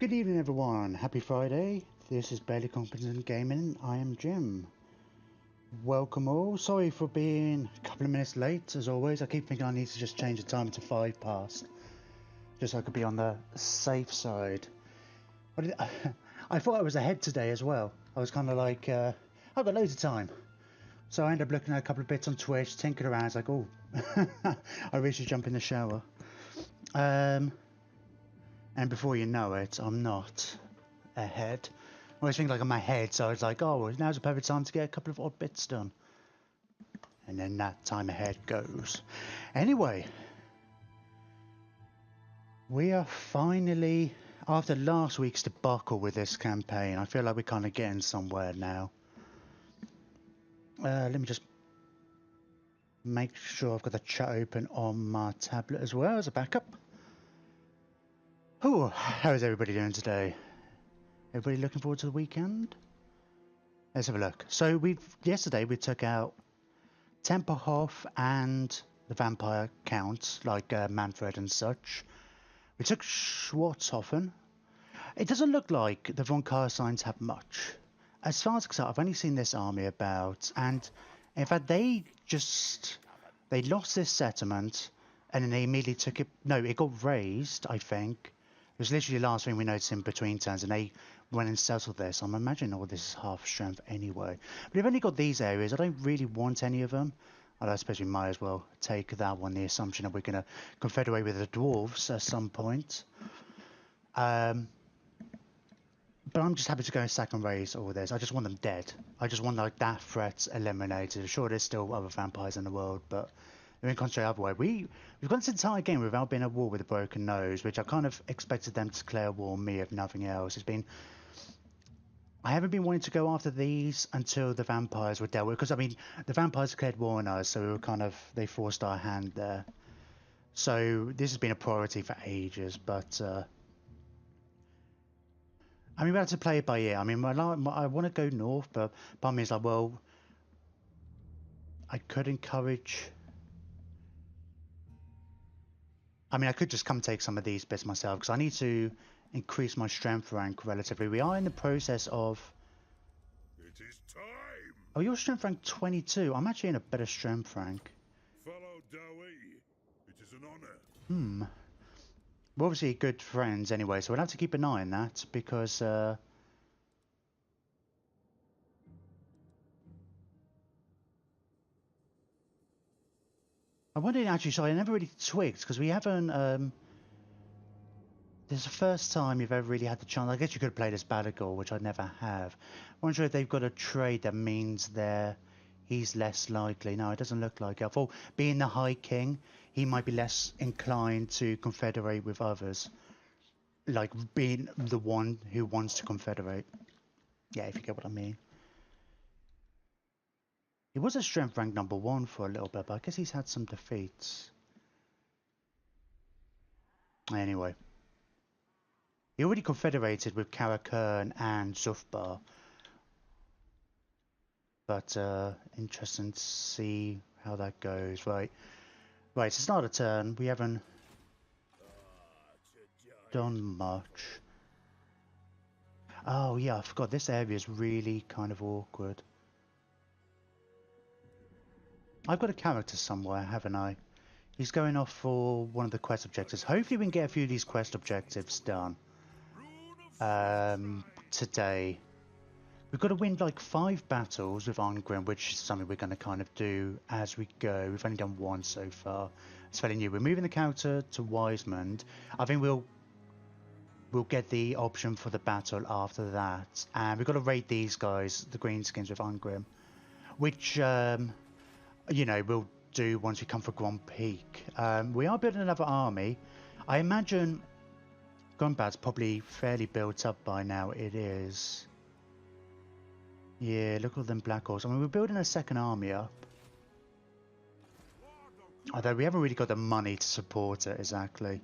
Good evening everyone, happy Friday. This is Barely Competent Gaming. I am Jim. Welcome all. Sorry for being a couple of minutes late as always. I keep thinking I need to just change the time to 5 past. Just so I could be on the safe side. But I thought I was ahead today as well. I was kind of like, I've got loads of time. So I ended up looking at a couple of bits on Twitch, tinkering around. It's like, oh, I really should jump in the shower. And before you know it, I'm not ahead. I always think like I'm ahead, so it's like, oh, well, now's a perfect time to get a couple of odd bits done. And then that time ahead goes. Anyway, we are finally, after last week's debacle with this campaign, I feel like we're kind of getting somewhere now. Let me just make sure I've got the chat open on my tablet as well as a backup. Oh, how is everybody doing today? Everybody looking forward to the weekend? Let's have a look. So yesterday we took out Temperhof and the vampire count, like Manfred and such. We took Schwarzhofen. It doesn't look like the von Carsteins have much. As far as I can tell, I've only seen this army about, and in fact they lost this settlement and then they immediately took it. No, it got raised, I think. It was literally the last thing we noticed in between turns, and they went and settled this. I'm imagining all this is half strength anyway. But we've only got these areas. I don't really want any of them. I suppose we might as well take that one, the assumption that we're going to confederate with the dwarves at some point. But I'm just happy to go and sack and raise all this. I just want them dead. I just want like that threat eliminated. Sure, there's still other vampires in the world, but they're in concentrate otherwise. We've gone this entire game without being at war with a broken nose, which I kind of expected them to declare war on me if nothing else. I haven't been wanting to go after these until the vampires were dealt with, because I mean the vampires declared war on us, so we were they forced our hand there. So this has been a priority for ages, but I mean, we have to play it by ear. I mean, I want to go north, but part of me is like, well, I could encourage. I mean, I could just come take some of these bits myself, because I need to increase my strength rank relatively. We are in the process of. It is time. Oh, your strength rank 22. I'm actually in a better strength rank. Fellow Dowie, it is an honor. We're obviously good friends anyway, so we'll have to keep an eye on that, because I wondered actually, sorry, I never really twigged, because we haven't this is the first time you've ever really had the chance. I guess you could have played as Balagor, which I never have. I wonder if they've got a trade that means he's less likely. No, it doesn't look like it. I thought, being the High King, he might be less inclined to confederate with others. Like, being the one who wants to confederate. Yeah, if you get what I mean. He was a strength rank number 1 for a little bit, but I guess he's had some defeats. Anyway. He already confederated with Karak Kadrin and Zufbar. But interesting to see how that goes. Right, so it's not a turn. We haven't done much. Oh yeah, I forgot. This area is really kind of awkward. I've got a character somewhere, haven't I? He's going off for one of the quest objectives. Hopefully we can get a few of these quest objectives done today. We've got to win like 5 battles with Arngrim, which is something we're going to kind of do as we go. We've only done 1 so far. It's fairly new. We're moving the character to Wisemund. I think we'll get the option for the battle after that. And we've got to raid these guys, the greenskins with Arngrim, which, you know, we'll do once we come for Grand Peak. We are building another army. I imagine Gunbad's probably fairly built up by now. It is. Yeah, look at all them Black Horse. I mean, we're building a second army up. Although we haven't really got the money to support it, exactly.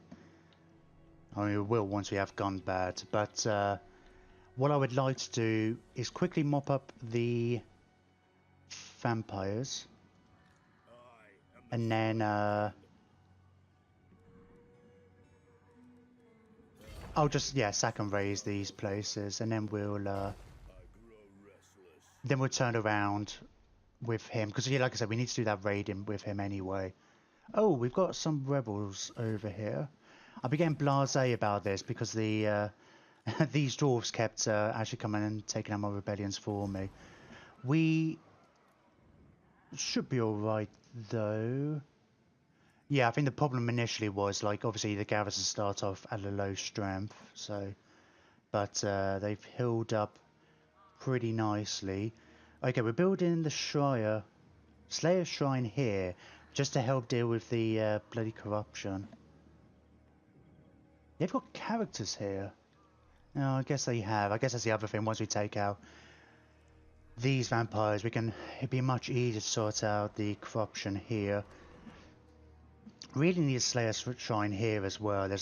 I mean, we will once we have Gunbad. But what I would like to do is quickly mop up the vampires. And then... Oh, I'll just, yeah, sack and raise these places, and then we'll turn around with him, because yeah, like I said, we need to do that raiding with him anyway. Oh, we've got some rebels over here. I've been getting blasé about this because the these dwarves kept actually coming and taking out my rebellions for me. We should be alright though. Yeah, I think the problem initially was, like, obviously the garrison start off at a low strength, so, but they've healed up pretty nicely. Okay, we're building the Slayer Shrine here, just to help deal with the bloody corruption. They've got characters here. No, I guess they have. I guess that's the other thing. Once we take out these vampires, it'd be much easier to sort out the corruption here. Really need a Slayer Shrine here as well. I'm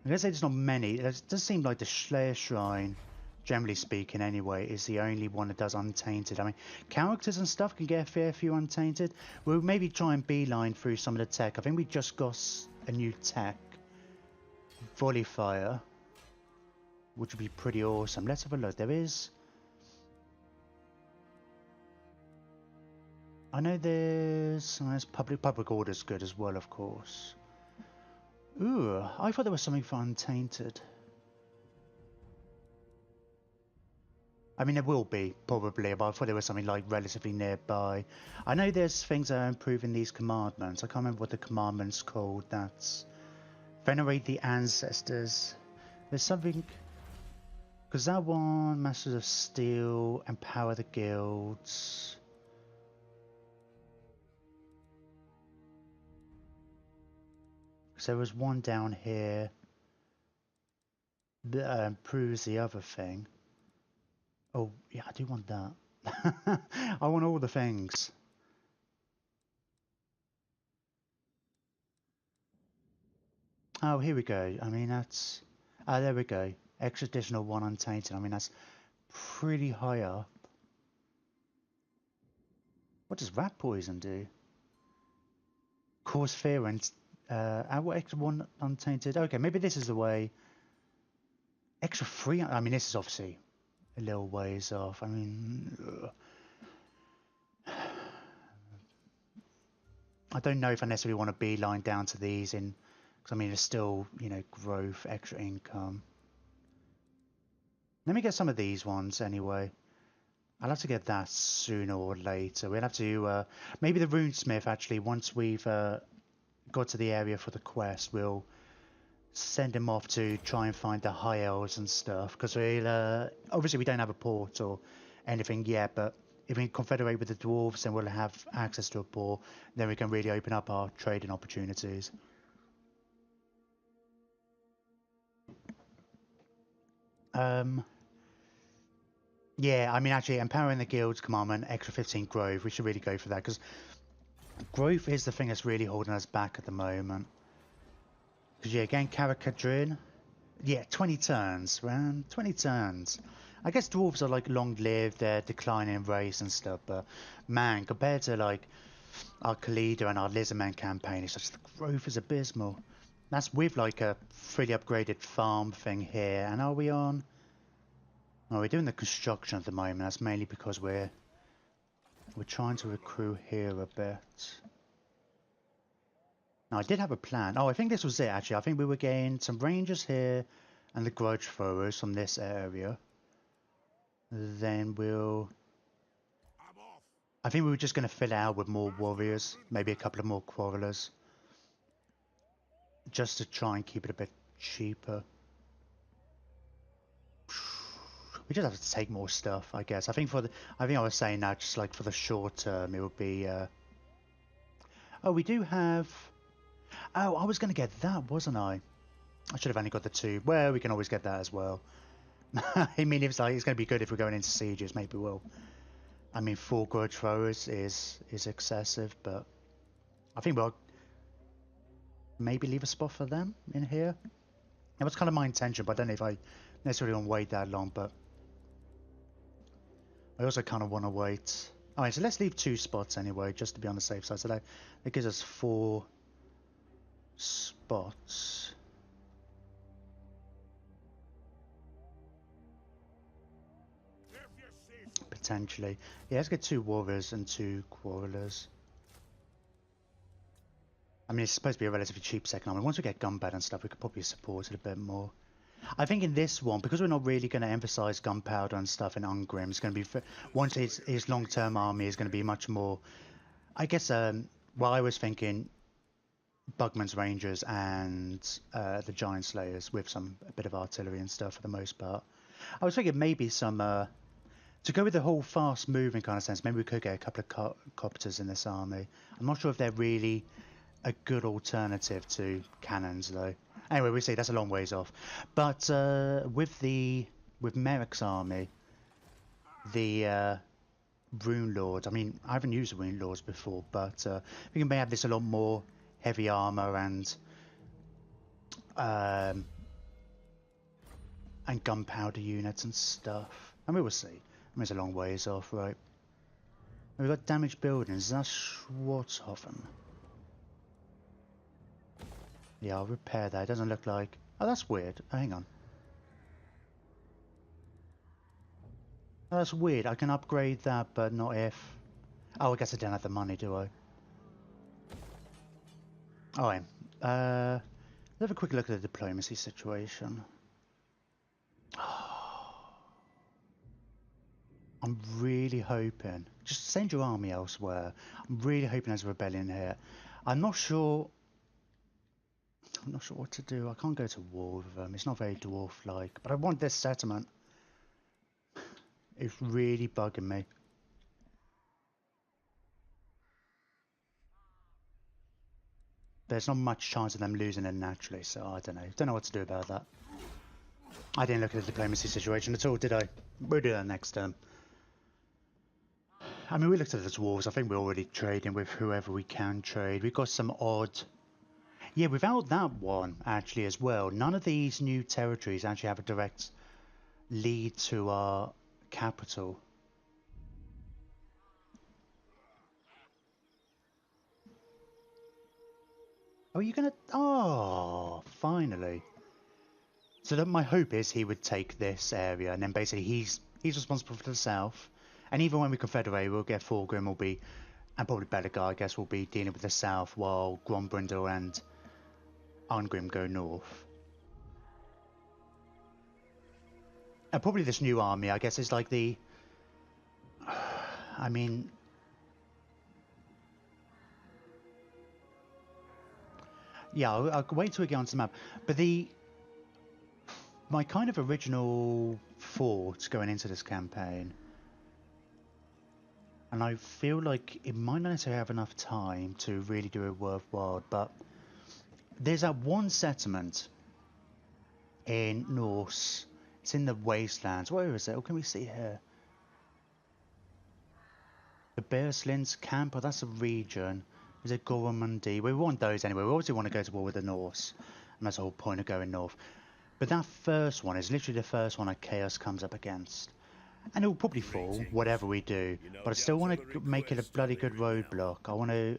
gonna say there's not many. It does seem like the Slayer Shrine, generally speaking anyway, is the only one that does untainted. I mean, characters and stuff can get a fair few untainted. We'll maybe try and beeline through some of the tech. I think we just got a new tech, volley fire, which would be pretty awesome. Let's have a look. I know there's public order's good as well, of course. Ooh, I thought there was something for untainted. I mean, there will be, probably, but I thought there was something, like, relatively nearby. I know there's things that are improving these commandments. I can't remember what the commandment's called. That's venerate the ancestors. There's something... Because that one, Masters of Steel, empower the guilds. Because there was one down here that improves the other thing. Oh, yeah, I do want that. I want all the things. Oh, here we go. I mean, that's... Ah, there we go. Extra additional 1 untainted. I mean, that's pretty high up. What does rat poison do? Cause fear and... what extra 1 untainted? Okay, maybe this is the way. Extra 3... I mean, this is obviously a little ways off. I mean... I don't know if I necessarily want to beeline down to these in... Because, I mean, it's still, you know, growth, extra income. Let me get some of these ones anyway. I'll have to get that sooner or later. We'll have to... maybe the runesmith, actually, once we've got to the area for the quest, we'll send him off to try and find the high elves and stuff. Because we'll... obviously, we don't have a port or anything yet, but if we can confederate with the dwarves, then we'll have access to a port. Then we can really open up our trading opportunities. Yeah, I mean, actually, empowering the guilds commandment, extra 15 growth. We should really go for that, because growth is the thing that's really holding us back at the moment. Because, yeah, again, Karak Kadrin. Yeah, 20 turns, man. 20 turns. I guess dwarves are, like, long-lived, they're declining in race and stuff, but, man, compared to, like, our Khalida and our Lizardman campaign, it's just, the growth is abysmal. That's with, like, a fully upgraded farm thing here. And are we on... Oh, we're doing the construction at the moment. That's mainly because we're trying to recruit here a bit. Now, I did have a plan. Oh, I think this was it, actually. I think we were getting some rangers here and the grudge throwers from this area. Then I think we were just going to fill it out with more warriors. Maybe a couple of more quarrelers. Just to try and keep it a bit cheaper. We just have to take more stuff, I guess. I think I was saying that just like for the short term, it would be. Oh, we do have. Oh, I was going to get that, wasn't I? I should have only got the 2. Well, we can always get that as well. I mean, it's going to be good if we're going into sieges. Maybe we'll. I mean, 4 grudge throwers is excessive, but I think we'll maybe leave a spot for them in here. That was kind of my intention, but I don't know if I necessarily want to wait that long, but. I also kind of want to wait. Alright, so let's leave 2 spots anyway, just to be on the safe side. So that gives us 4 spots. Potentially. Yeah, let's get 2 warriors and 2 quarrelers. I mean, it's supposed to be a relatively cheap second army. Once we get gunpowder and stuff, we could probably support it a bit more. I think in this one, because we're not really going to emphasize gunpowder and stuff in Ungrim, it's going to be, once his long-term army is going to be much more, I guess, well, I was thinking Bugman's Rangers and the Giant Slayers with a bit of artillery and stuff for the most part. I was thinking maybe some, to go with the whole fast-moving kind of sense, maybe we could get a couple of copters in this army. I'm not sure if they're really a good alternative to cannons, though. Anyway, we see that's a long ways off. But with Merrick's army, the Rune Lords. I mean, I haven't used Rune Lords before, but we can have this a lot more heavy armor and gunpowder units and stuff. I mean, we'll see. I mean, it's a long ways off, right? We've got damaged buildings. That's Schwarzhofen. Yeah, I'll repair that. It doesn't look like... Oh, that's weird. Oh, hang on. Oh, that's weird. I can upgrade that, but not if... Oh, I guess I don't have the money, do I? Alright. Let's have a quick look at the diplomacy situation. I'm really hoping... Just send your army elsewhere. I'm really hoping there's a rebellion here. I'm not sure what to do. I can't go to war with them. It's not very dwarf-like. But I want this settlement. It's really bugging me. There's not much chance of them losing it naturally, so I don't know. Don't know what to do about that. I didn't look at the diplomacy situation at all, did I? We'll do that next term. I mean, we looked at the dwarves. I think we're already trading with whoever we can trade. We've got some odd... Yeah, without that one, actually, as well, none of these new territories actually have a direct lead to our capital. Oh, you're gonna... Oh, finally. So that my hope is he would take this area, and then basically he's responsible for the south. And even when we confederate, we'll get Thorgrim will be... And probably Belegar, I guess, will be dealing with the south, while Grombrindal and Ungrim go north. And probably this new army, I guess, is like the... I mean... Yeah, I'll wait till we get onto the map. But my kind of original thoughts going into this campaign... And I feel like it might not necessarily have enough time to really do it worthwhile, but... There's that one settlement in Norse. It's in the wastelands. Where is it? What can we see here? The Bearslins camp. Oh, that's a region. Is it Goromundi? We want those anyway. We obviously want to go to war with the Norse. And that's the whole point of going north. But that first one is literally the first one that Chaos comes up against. And it will probably fall, whatever we do. But I still want to make it a bloody good roadblock. I want to...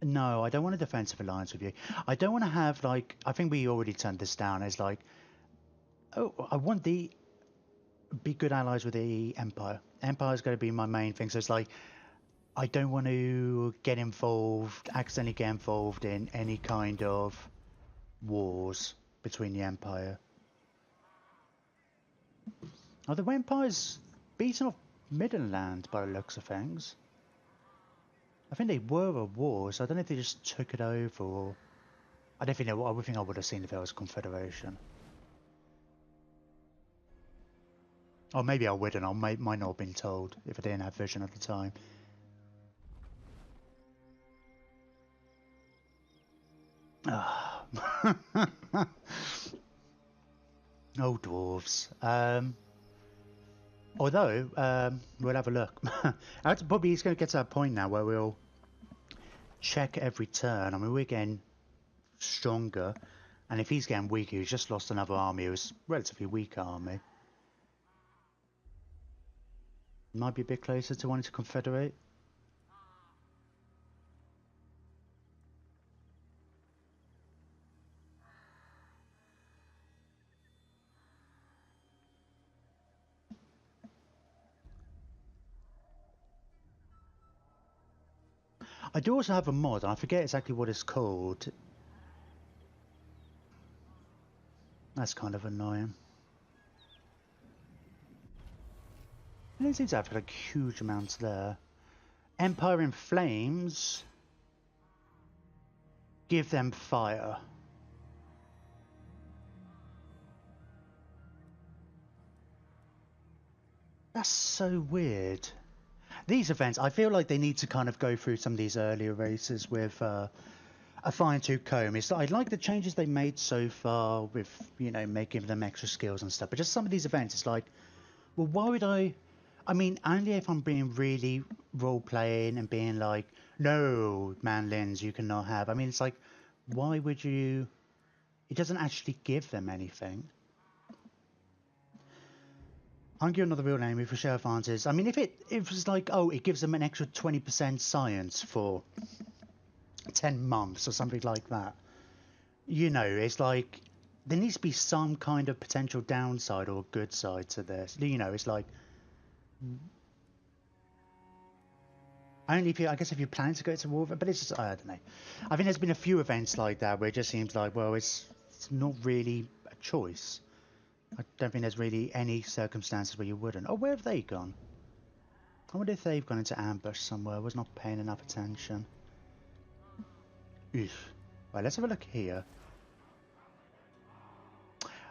No, I don't want a defensive alliance with you. I don't want to have, like... I think we already turned this down as, like... Oh, I want the... Be good allies with the Empire. Empire's going to be my main thing, so it's like... I don't want to get involved, accidentally get involved in any kind of wars between the Empire. Oh, the Empire's beaten off Middenland by the looks of things. I think they were at war, so I don't know if they just took it over or... I don't think I would think I would have seen if there was a confederation. Or maybe I wouldn't, I might not have been told if I didn't have vision at the time. Ah. Oh, dwarves. Although, we'll have a look. Probably he's going to get to that point now where we'll check every turn. I mean, we're getting stronger. And if he's getting weaker, he's just lost another army. It was a relatively weak army. Might be a bit closer to wanting to confederate. I do also have a mod, and I forget exactly what it's called. That's kind of annoying. I don't seem to have like huge amounts there. Empire in Flames. Give them fire. That's so weird. These events, I feel like they need to kind of go through some of these earlier races with a fine-tooth comb. I like the changes they made so far with, you know, making them extra skills and stuff. But just some of these events, it's like, well, why would I mean, only if I'm being really role-playing and being like, no, manlins, you cannot have. I mean, it's like, why would you... It doesn't actually give them anything. I'll give another real name for show advances. I mean, if it was like, oh, it gives them an extra 20% science for 10 months or something like that. You know, it's like, there needs to be some kind of potential downside or good side to this. You know, it's like... Only if you, I guess if you're planning to go to war, but it's just, I don't know. I think there's been a few events like that where it just seems like, well, it's not really a choice. I don't think there's really any circumstances where you wouldn't. Oh, where have they gone? I wonder if they've gone into ambush somewhere. I was not paying enough attention. Oof. Right, let's have a look here.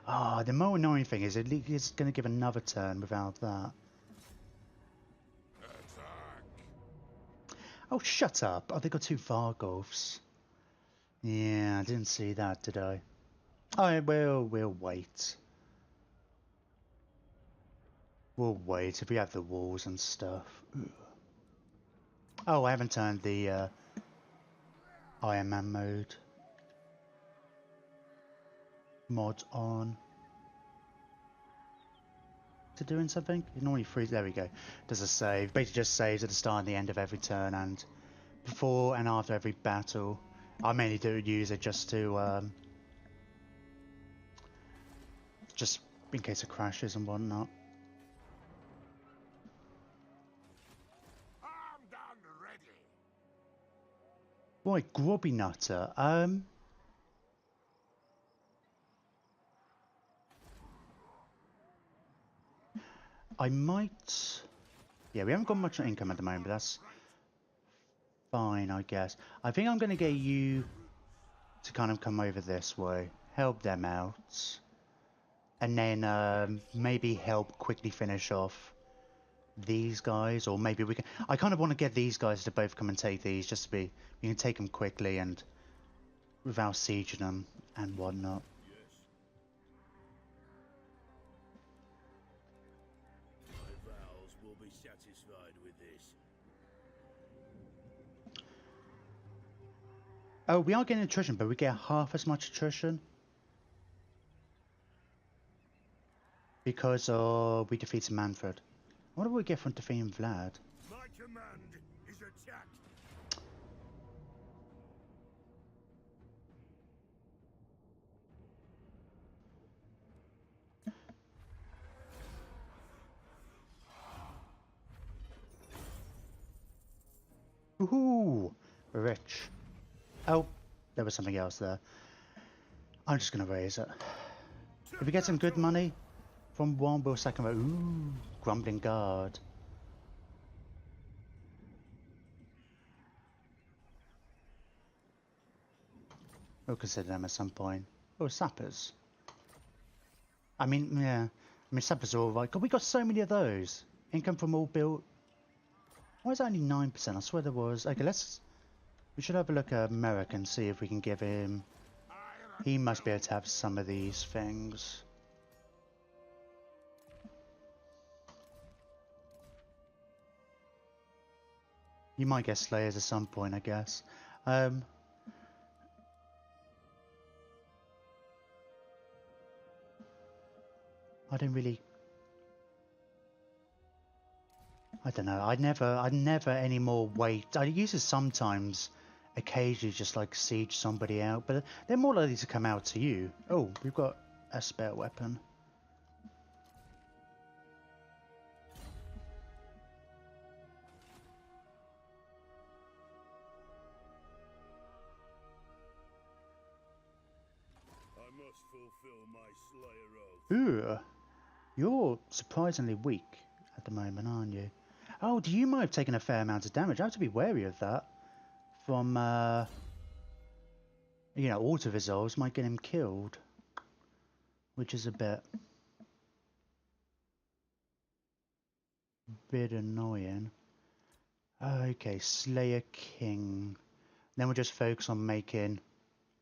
Ah, the more annoying thing is it's going to give another turn without that. Oh, shut up. Oh, they got two Vargolfs. Yeah, I didn't see that, did I? Oh, we'll wait. We'll wait if we have the walls and stuff. Ooh. Oh, I haven't turned the Iron Man mod on. Is it doing something? It normally freezes. There we go. Does a save. Basically just saves at the start and the end of every turn and before and after every battle. I mainly use it just to just in case it crashes and whatnot. Boy, grubby nutter. I might... Yeah, we haven't got much income at the moment, but that's fine, I guess. I think I'm going to get you to kind of come over this way, help them out, and then maybe help quickly finish off these guys, or maybe we can... I kind of want to get these guys to both come and take these, just to be... We can take them quickly and without sieging them and whatnot. Will be satisfied with this. Oh, we are getting attrition, but we get half as much attrition because we defeated Manfred. What do we get from defeating Vlad? My command is attacked. Woohoo! We're rich. Oh, there was something else there. I'm just going to raise it. If we get some good money from one, we'll sack him. Ooh, Grumbling Guard. We'll consider them at some point. Oh, sappers. I mean, yeah. I mean, sappers are all right. God, we got so many of those. Income from all built. Why is it only 9%? I swear there was. Okay, we should have a look at Merrick and see if we can give him... He must be able to have some of these things. You might get Slayers at some point, I guess. I don't really... I don't know. I'd never any more wait. I use it sometimes, occasionally, just like siege somebody out, but they're more likely to come out to you. Oh, we've got a spare weapon. I must fulfill my Slayer oath. Ooh, you're surprisingly weak at the moment, aren't you? Oh, do you might have taken a fair amount of damage? I have to be wary of that. From, you know, auto resolves might get him killed, which is a bit annoying. Okay, Slayer King. Then we'll just focus on making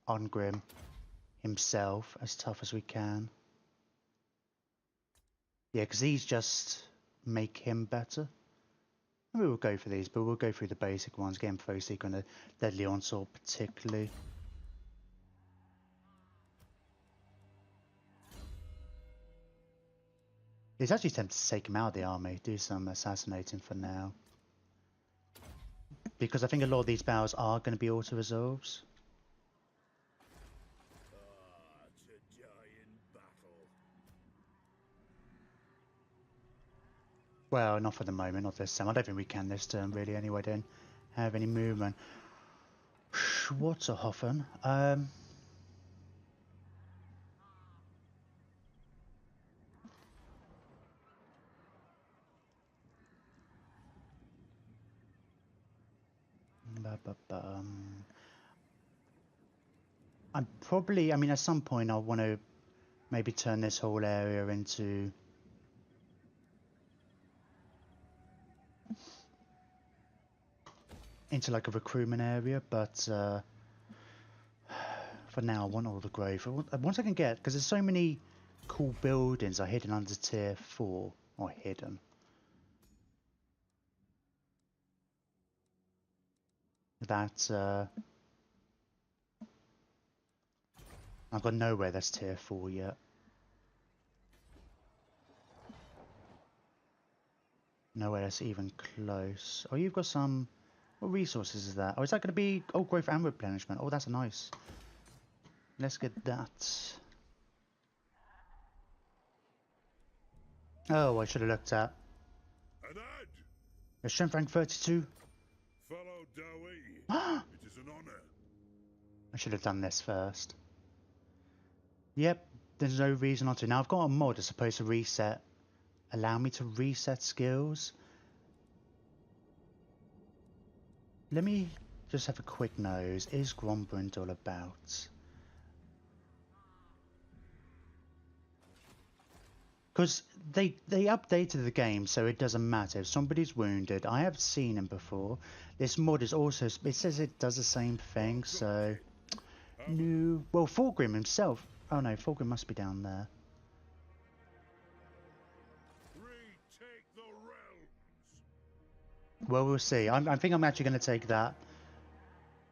Ongrim himself as tough as we can. Yeah, because these just make him better. We will go for these, but we'll go through the basic ones. Game Foe Seeker and the Deadly Onslaught particularly. It's actually tempted to take him out of the army, do some assassinating for now. Because I think a lot of these battles are going to be auto-resolves. To die in battle. Well, not for the moment, not this time. I don't think we can this turn really anyway, don't have any movement. Schwarzerhoffen. I'm probably, I mean, at some point I'll want to maybe turn this whole area into like a recruitment area, but for now I want all the growth. Once I can get, because there's so many cool buildings are hidden under tier 4, or hidden. That I've got nowhere that's tier 4 yet. Nowhere that's even close. Oh, you've got some. What resources is that? Oh, is that going to be old growth and replenishment? Oh, that's nice. Let's get that. Oh, I should have looked at Adad! the strength rank 32. Follow Dawi. It is an honor. I should have done this first. Yep, there's no reason not to. Now I've got a mod that's supposed to reset, allow me to reset skills. Let me just have a quick nose. Is Grombrindle about? Because they updated the game so it doesn't matter if somebody's wounded. I have seen him before. This mod is also, it says it does the same thing, so no. Well, Fulgrim himself. Oh no, Fulgrim must be down there. Retake the realms. Well, we'll see. I think I'm actually going to take that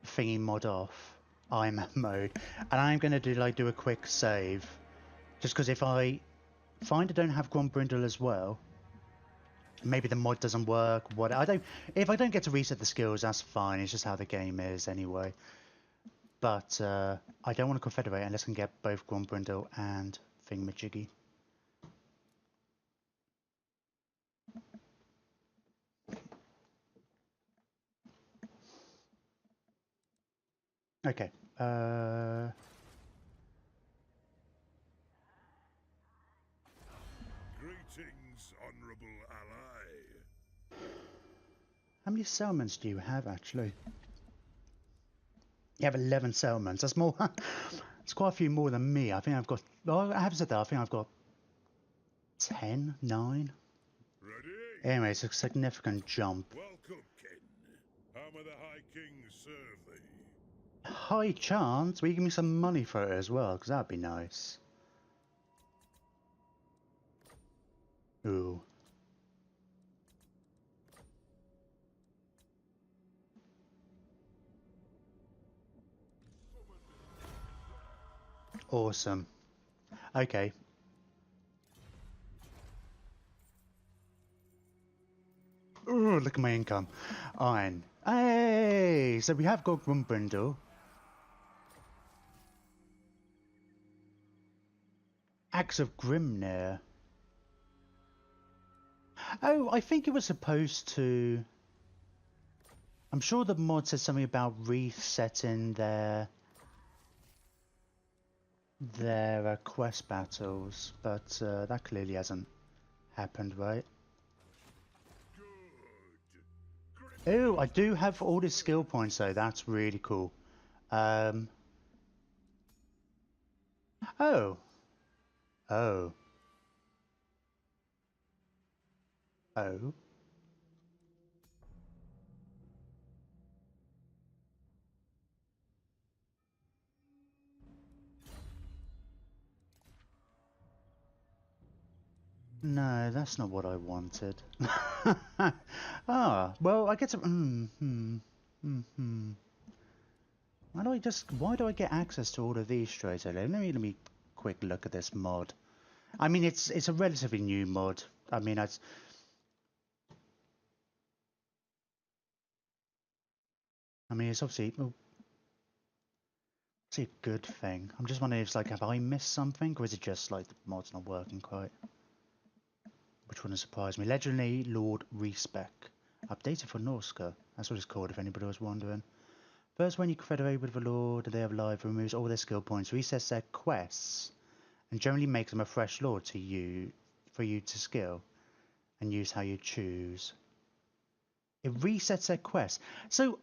thingy mod off, IMAP mode, and I'm going to do a quick save, just because if I find I don't have Grombrindle as well, maybe the mod doesn't work. If I don't get to reset the skills, that's fine. It's just how the game is anyway. But I don't want to confederate unless I can get both Grombrindle and Thingamajiggy. Okay. Greetings, honorable ally. How many settlements do you have actually? You have 11 settlements. That's more. It's quite a few more than me. I think I've got. Oh, I haven't said that. I think I've got 10, 9. Ready? Anyway, it's a significant jump. Welcome, kin. How may the High King serve thee? High chance. Will you give me some money for it as well? Because that'd be nice. Ooh. Awesome. Okay. Look at my income. Iron. Hey! So we have got Grumbrindle. Axe of Grimnir. Oh, I think it was supposed to... I'm sure the mod said something about resetting their quest battles, but that clearly hasn't happened, right? Oh, I do have all the skill points though. That's really cool. Oh. Oh. Oh. No, that's not what I wanted. Ah, well, I get to... Why do I get access to all of these straight away? Let me quick look at this mod. I mean, it's a relatively new mod. I mean, it's obviously, well, it's a good thing. I'm just wondering if it's like, have I missed something, or is it just like the mod's not working quite? Which wouldn't surprise me. Legendary Lord Respec. Updated for Norska. That's what it's called, if anybody was wondering. First, when you confederate with the Lord and they have life, removes all their skill points, resets their quests, and generally makes them a fresh Lord to you, for you to skill, and use how you choose. It resets their quests. So,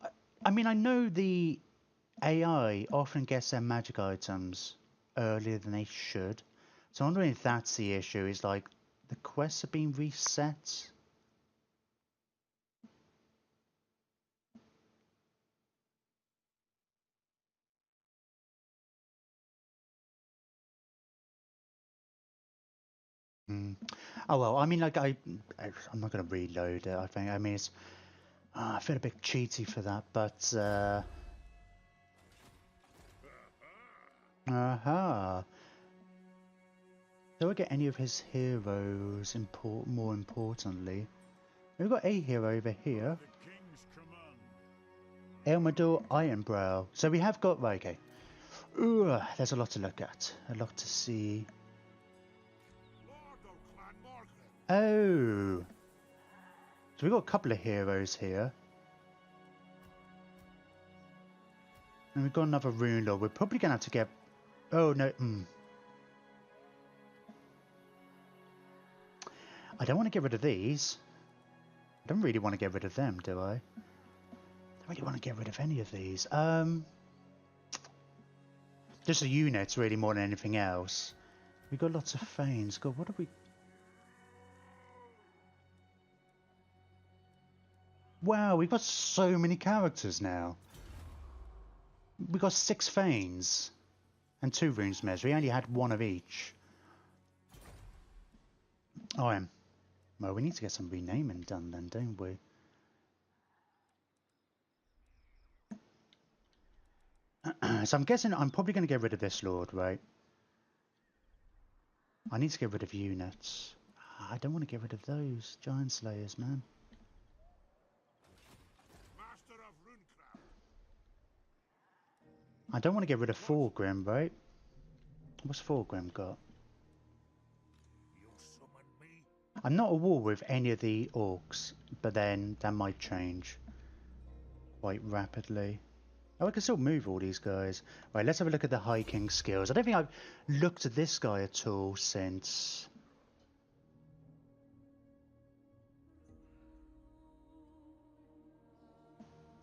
I mean, I know the AI often gets their magic items earlier than they should. So I'm wondering if that's the issue, is like, the quests are being reset. Oh well, I mean, like I'm not going to reload it. I think. I mean, it's. I feel a bit cheaty for that, but. Aha. Do I get any of his heroes? More importantly, we've got a hero over here. Elmador Ironbrow. So we have got, right, okay. Ooh, there's a lot to look at. A lot to see. Oh. So we've got a couple of heroes here. And we've got another Rune Lord. We're probably going to have to get... Oh, no. I don't want to get rid of these. I don't really want to get rid of them, do I? I don't really want to get rid of any of these. Just the units, really, more than anything else. We've got lots of Thanes. God, what have we... Wow, we've got so many characters now. We've got 6 Thanes. And 2 Runesmiths. We only had 1 of each. Oh, well, we need to get some renaming done then, don't we? So I'm guessing I'm probably going to get rid of this Lord, right? I need to get rid of units. I don't want to get rid of those Giant Slayers, man. I don't want to get rid of Thorgrim, right? What's Thorgrim got? I'm not at war with any of the orcs, but then that might change quite rapidly. Oh, I can still move all these guys. Right, let's have a look at the High King skills. I don't think I've looked at this guy at all since...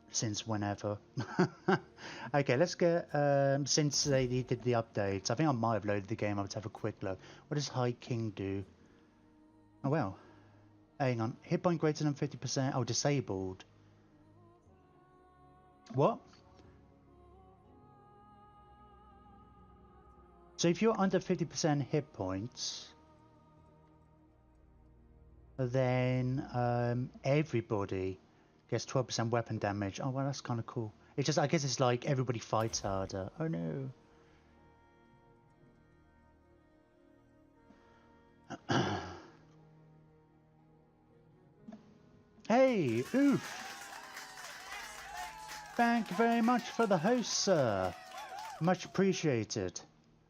Since whenever. Okay, let's get... since they did the updates. I think I might have loaded the game. I would have a quick look. What does High King do? Oh, well. Hang on. Hit point greater than 50%. Oh, disabled. What? So if you're under 50% hit points, then everybody gets 12% weapon damage. Oh, well, that's kind of cool. It's just, I guess it's like everybody fights harder. Oh, no. Hey, oof. Thank you very much for the host, sir. Much appreciated.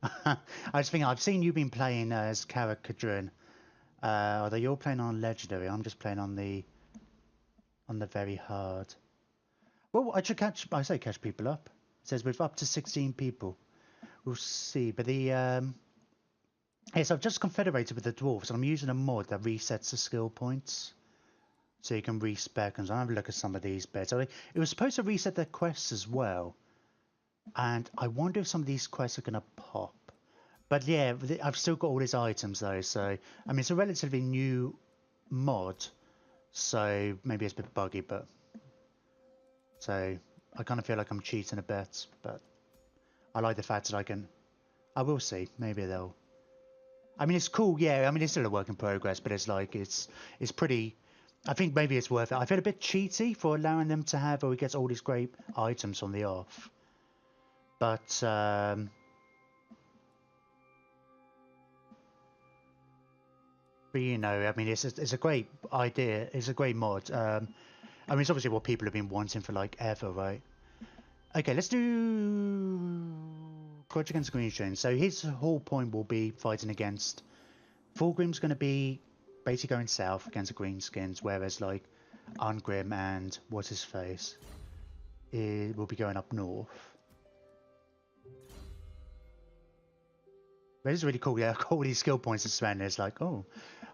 I just think I've seen you been playing as Karak Kadrin. Although you're playing on legendary, I'm just playing on the very hard. Well, I should catch people up. It says we've up to 16 people. We'll see. But the yes, I've just confederated with the dwarves, and I'm using a mod that resets the skill points. So you can respec, and I'll have a look at some of these bits. It was supposed to reset their quests as well. And I wonder if some of these quests are going to pop. But yeah, I've still got all these items though. So, I mean, it's a relatively new mod. So maybe it's a bit buggy, but... So, I kind of feel like I'm cheating a bit. But I like the fact that I can... I will see. Maybe they'll... I mean, it's cool, yeah. I mean, it's still a work in progress, but it's like, it's pretty... I think maybe it's worth it. I feel a bit cheaty for allowing them to have, or he gets all these great items on the off. But, but you know, I mean, it's a great idea. It's a great mod. I mean, it's obviously what people have been wanting for like ever, right? Okay, let's do Grudge against Greenstone. So his whole point will be fighting against... Fulgrim's going to be basically going south against the Greenskins, whereas like Ungrim and what's his face will be going up north. But it's really cool. Yeah, I've got all these skill points to spend. It's like, oh,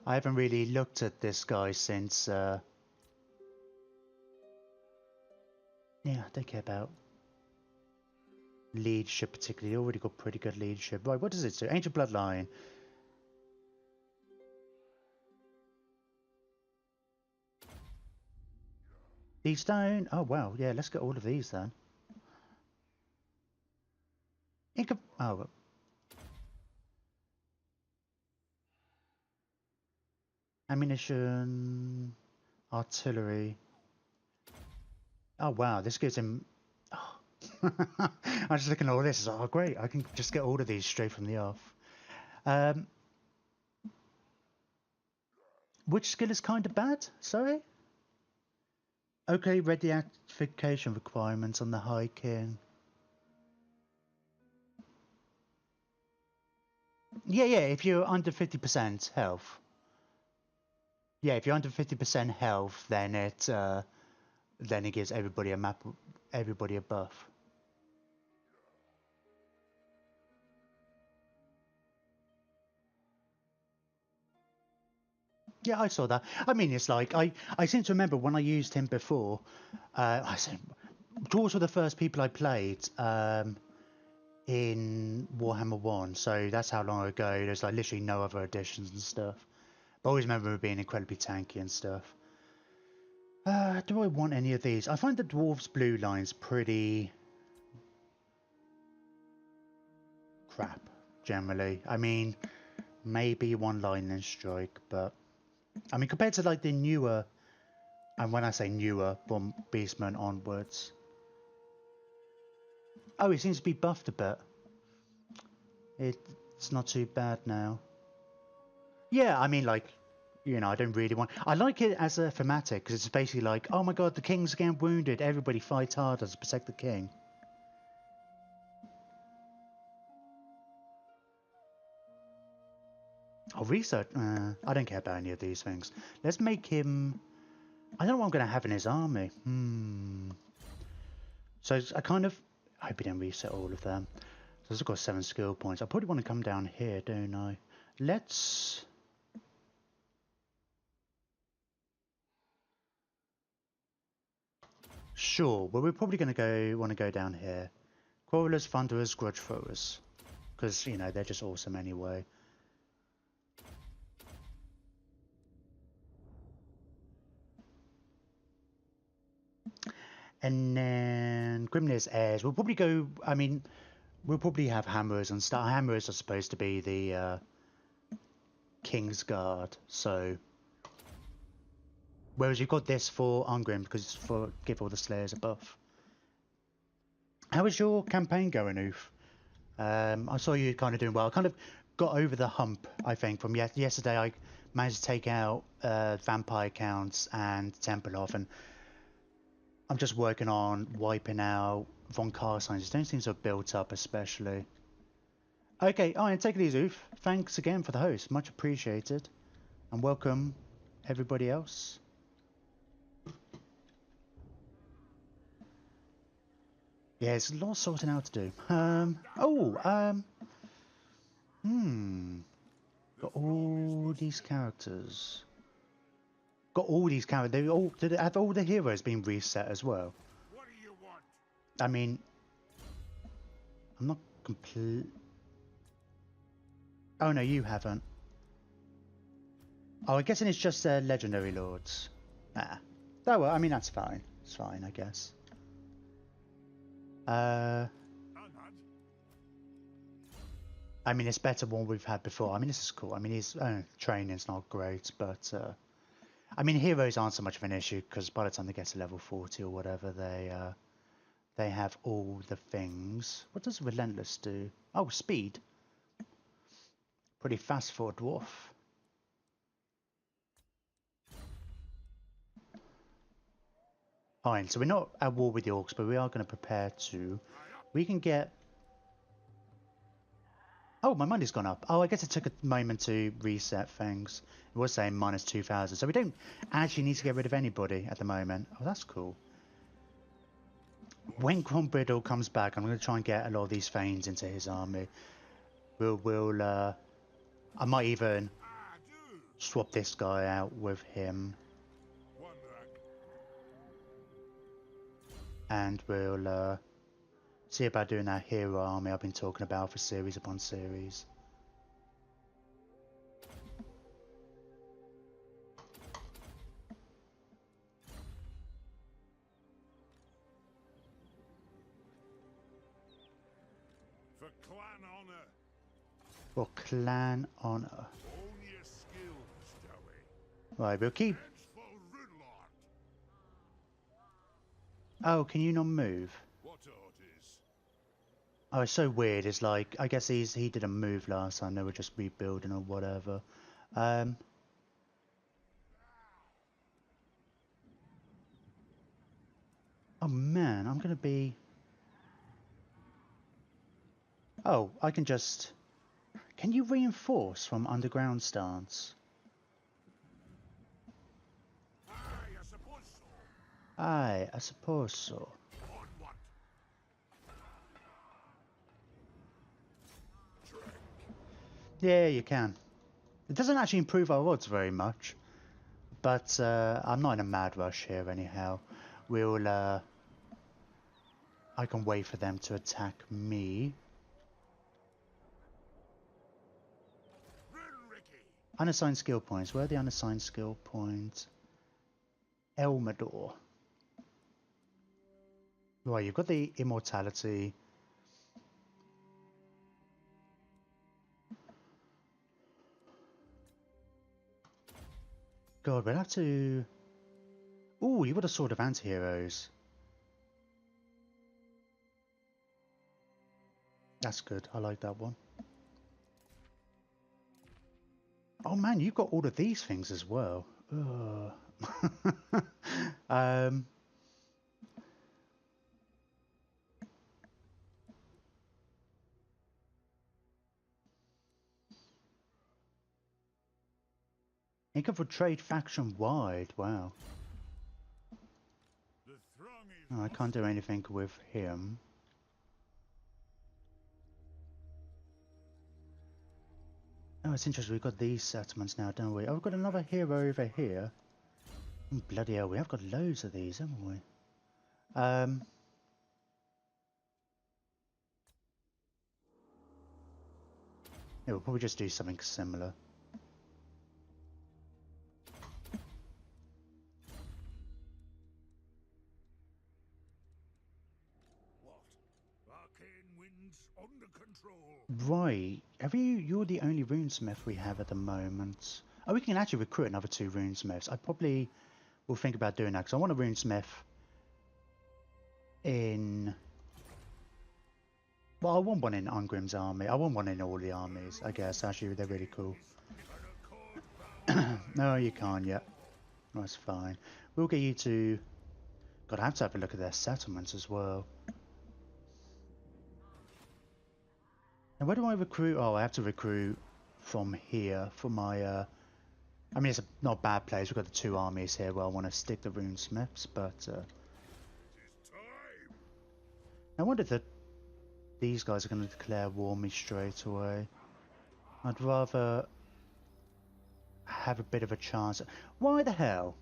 I haven't really looked at this guy since. Yeah, I don't care about leadership particularly. Already got pretty good leadership. Right, what does it do? Ancient Bloodline. These stone. Oh wow, yeah. Let's get all of these then. Oh. Ammunition, artillery. Oh wow, this gives him... Oh. I'm just looking at all this. It's like, oh great, I can just get all of these straight from the off. Which skill is kind of bad? Sorry? Okay, read the activation requirements on the High King. Yeah, if you're under 50% health. Yeah, if you're under 50% health, then it gives everybody a buff. Yeah, I saw that. I mean, it's like I seem to remember when I used him before. Dwarves were the first people I played in Warhammer 1, so that's how long ago. There's like literally no other additions and stuff. But I always remember him being incredibly tanky and stuff. Do I want any of these? I find the Dwarves blue lines pretty crap, generally. I mean, maybe one lightning strike, but... I mean, compared to like the newer... And when I say newer, from Beastman onwards... Oh, it seems to be buffed a bit. It's not too bad now. Yeah, I mean, like... You know, I don't really want... I like it as a thematic, because it's basically like, oh my god, the king's getting wounded, everybody fight harder to protect the king. Oh, research... I don't care about any of these things. Let's make him... I don't know what I'm going to have in his army. So I kind of... I hope he didn't reset all of them. So I've got 7 skill points. I probably want to come down here, don't I? Let's... Sure, well, we're probably going to want to go down here. Quarrelers, Thunderers, Grudge Throwers. Because, you know, they're just awesome anyway. And then Grimnir's Heirs. We'll probably go... I mean, we'll probably have Hammerers and stuff. Hammerers are supposed to be the King's Guard, so... Whereas you've got this for Ungrim, because it's for give all the Slayers a buff. How is your campaign going, Oof? I saw you kind of doing well. Kind of got over the hump, I think, from yesterday. I managed to take out vampire counts and Tempelhof, and I'm just working on wiping out von Carsigns. Don't seem to have built up, especially. Okay, and take it easy, Oof. Thanks again for the host. Much appreciated. And welcome, everybody else. Yeah, there's a lot of sorting out to do. Got all these characters. Have all the heroes been reset as well? What do you want? I mean, I'm not complete. Oh no, you haven't. Oh, I'm guessing it's just legendary lords. Ah, oh well. I mean, that's fine. It's fine, I guess. I mean, it's better than one we've had before. I mean, this is cool. I mean, his training's not great, but I mean, heroes aren't so much of an issue because by the time they get to level 40 or whatever, they have all the things. What does Relentless do? Oh, speed. Pretty fast for a dwarf. Fine, so we're not at war with the orcs, but we are going to prepare to. We can get. Oh, my money's gone up. Oh, I guess it took a moment to reset things. It was saying minus 2,000, so we don't actually need to get rid of anybody at the moment. Oh, that's cool. When Crombriddle comes back, I'm going to try and get a lot of these Thanes into his army. I might even swap this guy out with him. And we'll see about doing that hero army I've been talking about for series upon series. For clan honor. For clan honor. Own your skills, Joey. Right, we'll keep. Oh, can you not move? What orders? Oh, it's so weird. It's like, I guess he didn't move last time. They were just rebuilding or whatever. Oh man, I'm gonna be. Oh, I can just. Can you reinforce from underground stance? Aye, I suppose so. Yeah, you can. It doesn't actually improve our odds very much, but I'm not in a mad rush here anyhow. I can wait for them to attack me. Unassigned skill points. Where are the unassigned skill points? Elmador. Right, you've got the immortality. God, we'll have to. Ooh, you've got a sword of anti-heroes. That's good. I like that one. Oh man, you've got all of these things as well. Income for trade faction wide. Wow. Oh, I can't do anything with him. Oh, it's interesting. We've got these settlements now, don't we? Oh, we've got another hero over here. Oh, bloody hell, we have got loads of these, haven't we? Yeah, we'll probably just do something similar. Right. You're the only runesmith we have at the moment. Oh, we can actually recruit another 2 runesmiths. I probably will think about doing that because I want a runesmith in Well, I want one in Ungrim's army. I want one in all the armies, I guess. Actually, they're really cool. No, you can't yet. That's fine. We'll get you to... God, I have to have a look at their settlements as well. And where do I recruit? Oh, I have to recruit from here for my... I mean, it's not a bad place. We've got the two armies here where I want to stick the runesmiths, but... I wonder if these guys are going to declare war on me straight away. I'd rather have a bit of a chance. Why the hell?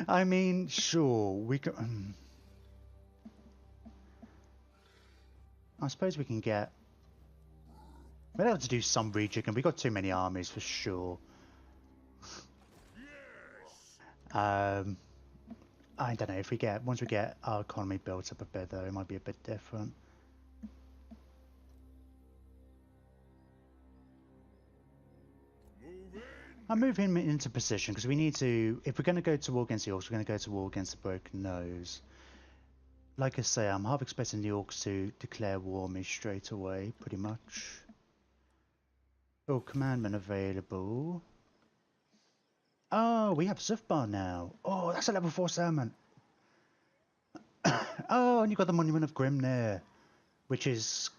I mean, sure, we can... I suppose we can get... We'll have to do some rejigging. We've got too many armies for sure. I don't know, if we get... Once we get our economy built up a bit though, it might be a bit different. I'll move him into position because we need to... If we're going to go to war against the orcs, we're going to go to war against the broken nose. Like I say, I'm half expecting the orcs to declare war on me straight away, pretty much. Oh, commandment available. Oh, we have Sufbar now. Oh, that's a level 4 salmon. Oh, and you've got the Monument of Grimnir, which is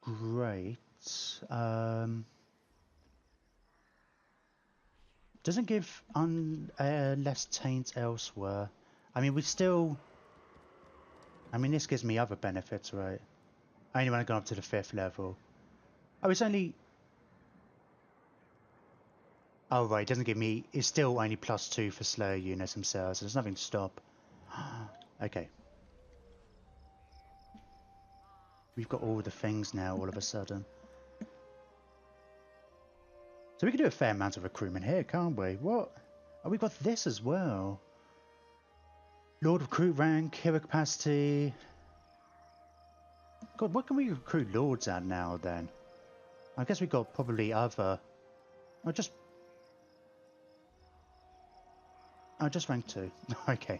great. Doesn't give less taint elsewhere. I mean, we still... I mean, this gives me other benefits, right? I only want to go up to the 5th level. Oh, it's only... Oh, right, it doesn't give me... It's still only +2 for Slayer units themselves, so there's nothing to stop. Okay. We've got all the things now, all of a sudden. So we can do a fair amount of recruitment here, can't we? What? Oh, we've got this as well. Lord recruit rank, hero capacity. God, what can we recruit lords at now then? I guess we've got probably other... Oh, just rank 2. Okay.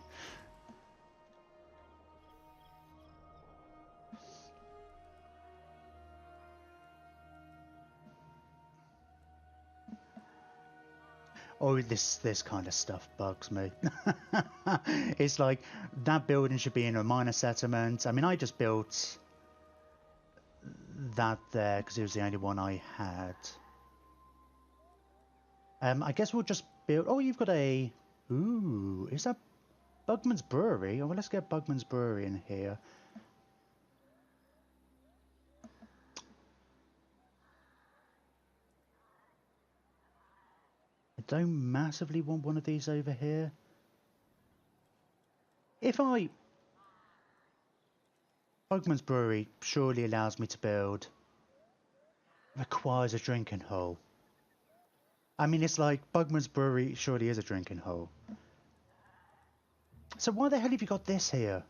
Oh, this kind of stuff bugs me. It's like, that building should be in a minor settlement. I mean, I just built that there because it was the only one I had. I guess we'll just build... Oh, you've got a... Ooh, is that Bugman's Brewery? Oh, well, let's get Bugman's Brewery in here. I don't massively want one of these over here. If I... Bugman's Brewery surely allows me to build... Requires a drinking hole. I mean, it's like Bugman's Brewery surely is a drinking hole. So why the hell have you got this here?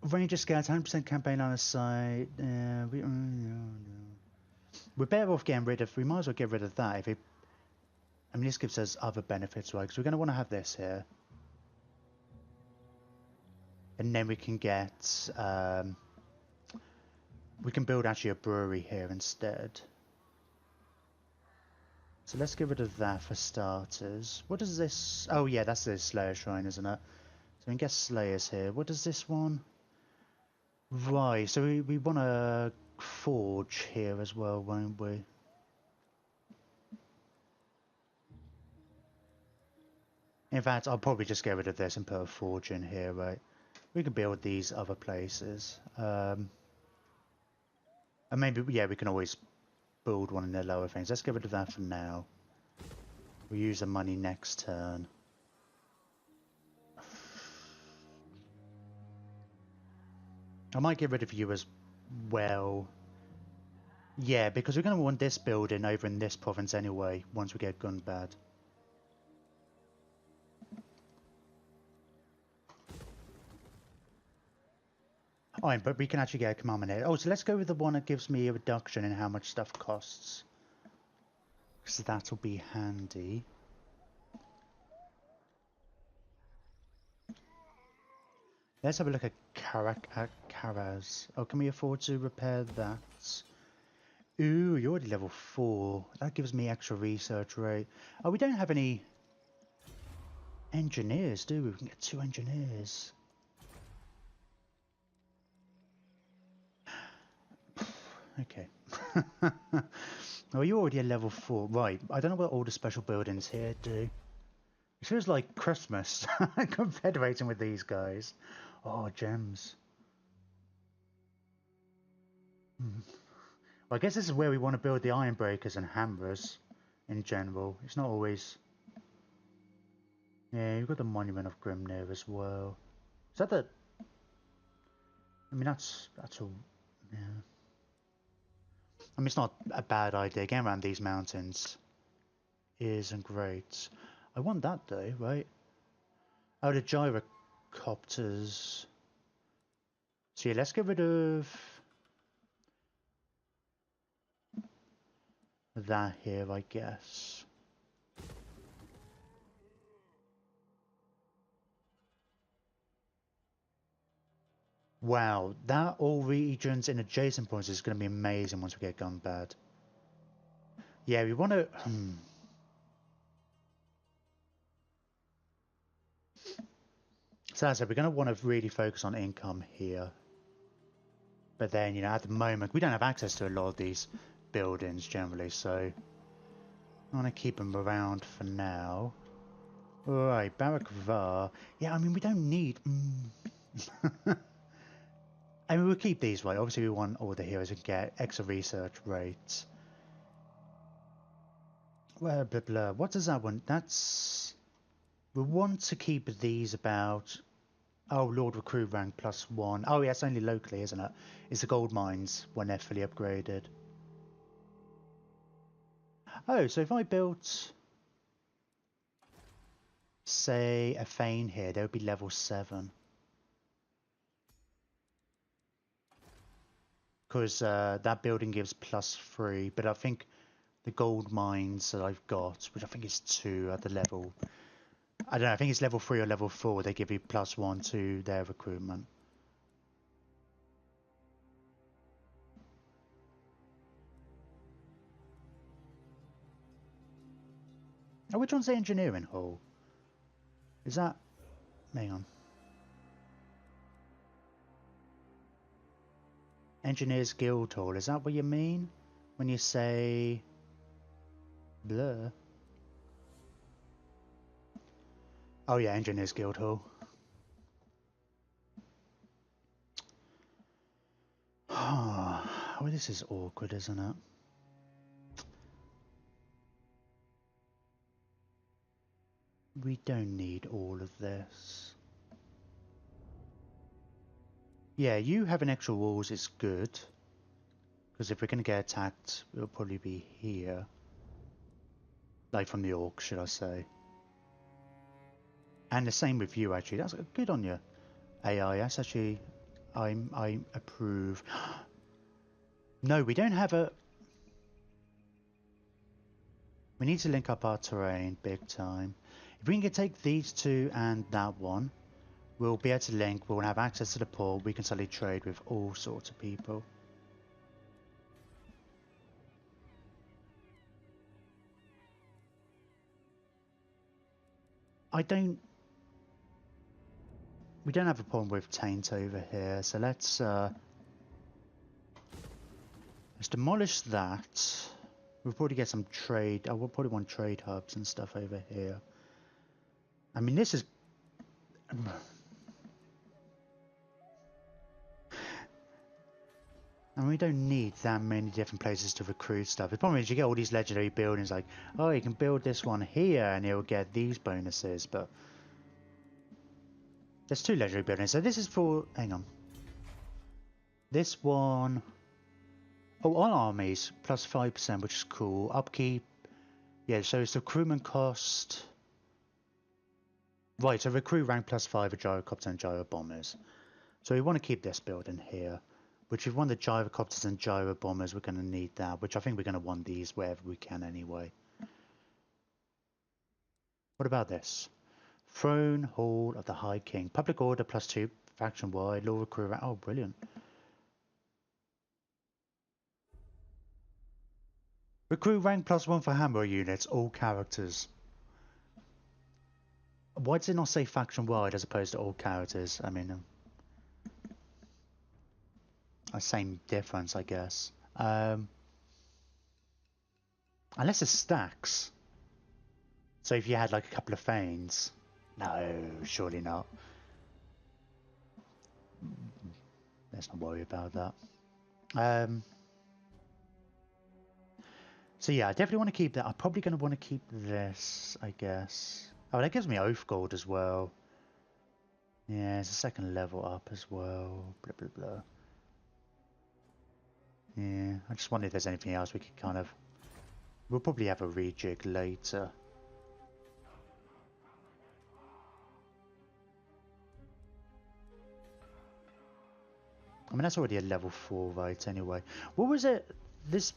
Ranger Scouts, 100% campaign on the side. We're better off getting rid of... We might as well get rid of that. If it, I mean, this gives us other benefits, right? Because we're going to want to have this here. And then we can get... we can build actually a brewery here instead. So let's get rid of that for starters. What is this? Oh yeah, that's the Slayer Shrine, isn't it? So we can get Slayers here. What is this one? Right, so we want a forge here as well, won't we? In fact, I'll probably just get rid of this and put a forge in here, right? We can build these other places. And maybe, yeah, we can always build one in the lower things. Let's get rid of that for now. We'll use the money next turn. I might get rid of you as well. Yeah, because we're going to want this building over in this province anyway, once we get Gunbad. Oh, but we can actually get a commandment here. Oh, so let's go with the one that gives me a reduction in how much stuff costs. Because that'll be handy. Let's have a look at Karaz. Oh, can we afford to repair that? Ooh, you're already level 4. That gives me extra research rate. Oh, we don't have any engineers, do we? We can get 2 engineers. Okay. Oh, you're already at level 4. Right, I don't know what all the special buildings here do. It feels like Christmas, confederating with these guys. Oh, gems. Well, I guess this is where we want to build the iron breakers and hammers in general. It's not always... Yeah, you've got the Monument of Grimnir as well. Is that the... I mean, that's all... Yeah. I mean, it's not a bad idea. Getting around these mountains isn't great. I want that though, right? Oh, the gyrocopters. So yeah, let's get rid of that here, I guess. Wow, that all regions in adjacent points is going to be amazing once we get gone bad. Yeah, we want to... So as I said, we're going to want to really focus on income here. But then, you know, at the moment, we don't have access to a lot of these buildings generally, so I want to keep them around for now. Alright, Barak Var. Yeah, I mean, we don't need... I mean, we'll keep these, right? Obviously, we want all the heroes to get extra research rates. Well, blah, blah. What does that want? That's... We want to keep these about... Oh, Lord Recruit rank +1. Oh, yeah, it's only locally, isn't it? It's the gold mines when they're fully upgraded. Oh, so if I built... Say, a Fane here, they would be level 7. Because that building gives +3, but I think the gold mines that I've got, which I think is 2 at the level... I don't know, I think it's level 3 or level 4, they give you +1 to their recruitment. Oh, which one's the engineering hall? Is that... Hang on. Engineers Guild Hall, is that what you mean? When you say... Blur? Oh yeah, Engineers Guild Hall. Oh, this is awkward, isn't it? We don't need all of this. Yeah, you having extra walls is good. Because if we're going to get attacked, it'll probably be here. Like from the orcs, should I say. And the same with you, actually. That's good on you, AI. That's actually... I approve. No, we don't have a... We need to link up our terrain big time. If we can take these two and that one, we'll be able to link, we'll have access to the port, we can suddenly trade with all sorts of people. We don't have a problem with Taint over here, so let's demolish that. We'll probably get some trade, we'll probably want trade hubs and stuff over here. I mean, this is... And we don't need that many different places to recruit stuff. The problem is you get all these legendary buildings like, oh, you can build this one here and it'll get these bonuses, but... There's 2 legendary buildings, so this is for... Hang on. This one... Oh, all armies, +5%, which is cool. Upkeep... Yeah, so it's the recruitment cost... Right, so recruit rank +5 of gyrocopters and gyro bombers. So we want to keep this building here. Which if we want the gyrocopters and gyro bombers, we're going to need that. Which I think we're going to want these wherever we can anyway. What about this? Throne Hall of the High King. Public order +2 faction wide, law recruit. Oh, brilliant. Recruit rank +1 for hammer units, all characters. Why does it not say faction wide as opposed to all characters? I mean, same difference, I guess. Unless it stacks. So if you had like a couple of Thanes. No, surely not. Let's not worry about that. So yeah, I definitely want to keep that. I'm probably going to want to keep this, I guess. Oh, that gives me Oath Gold as well. Yeah, it's a second level up as well. Blah, blah, blah. Yeah, I just wonder if there's anything else we could kind of... We'll probably have a rejig later. I mean, that's already a level 4, right, anyway. What was it? This...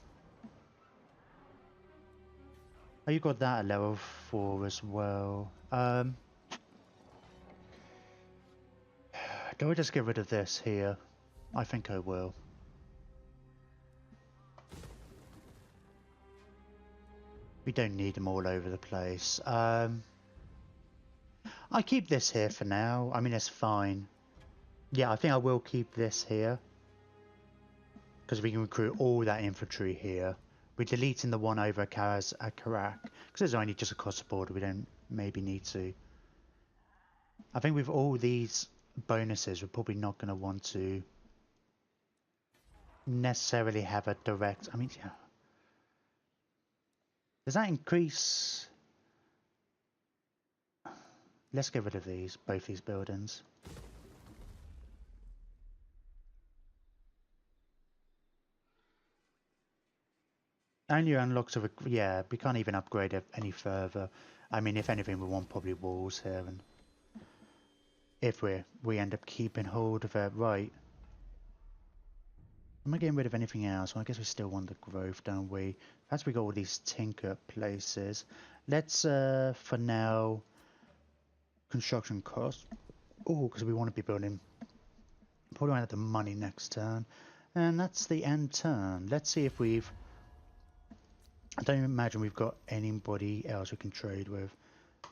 Oh, you got that at level 4 as well. Do I just get rid of this here? I think I will. We don't need them all over the place. I keep this here for now. I mean, it's fine. Yeah, I think I will keep this here. Because we can recruit all that infantry here. We're deleting the one over at Karak. Because there's only just across the border. We don't maybe need to. I think with all these bonuses, we're probably not going to want to necessarily have a direct... I mean, yeah. Does that increase... Let's get rid of these, both these buildings. Only unlocks to... Yeah, we can't even upgrade it any further. I mean, if anything, we want probably walls here. And if we end up keeping hold of it, right. Am I getting rid of anything else? Well, I guess we still want the growth, don't we? As we got all these tinker places. Let's, for now, construction costs. Oh, because we want to be building. Probably won't have the money next turn. And that's the end turn. Let's see if we've... I don't imagine we've got anybody else we can trade with.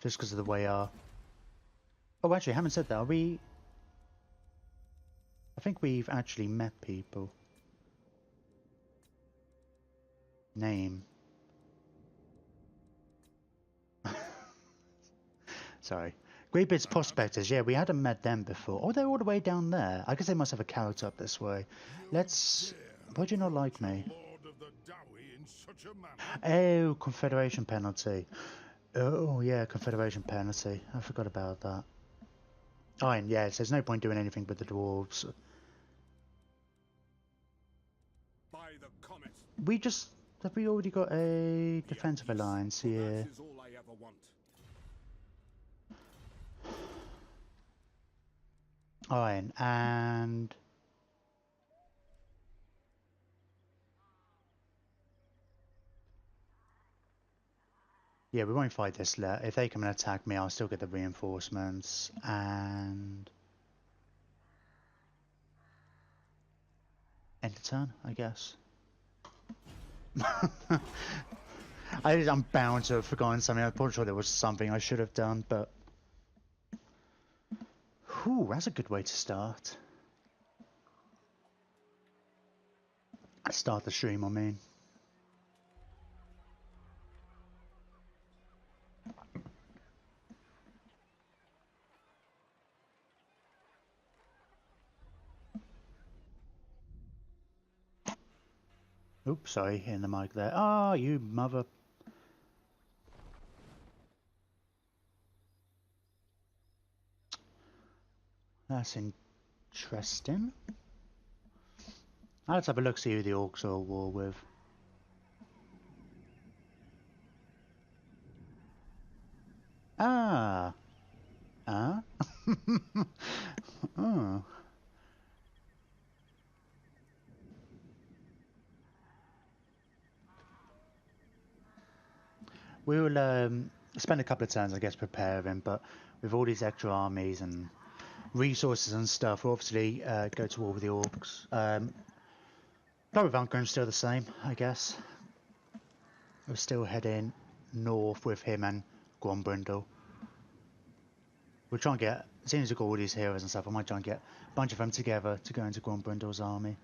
Just because of the way our... Oh, actually, I haven't said that. Are we... I think we've actually met people. Name. Sorry. Great Bits Prospectors. Yeah, we hadn't met them before. Oh, they're all the way down there. I guess they must have a character up this way. Let's... Why do you not like me? Oh, Confederation penalty. Oh, yeah, Confederation penalty. I forgot about that. Oh, and yes, there's no point doing anything with the dwarves. We just... Have we already got a defensive alliance here? Alright, and... Yeah, we won't fight this. If they come and attack me, I'll still get the reinforcements. And... End of turn, I guess. I'm bound to have forgotten something. I'm pretty sure there was something I should have done, but... Whew, that's a good way to start. Start the stream, I mean. Oops, sorry, hitting the mic there. Ah, oh, you mother... That's interesting. Let's have a look, see who the orcs are at war with. Ah. Ah. Oh. We'll spend a couple of turns, I guess, preparing, but with all these extra armies and resources and stuff, we'll obviously go to war with the orcs. Plan with Valgrim's still the same, I guess. We're still heading north with him and Grombrindle. We'll try and get, as soon as we've got all these heroes and stuff, I might try and get a bunch of them together to go into Grombrindle's army.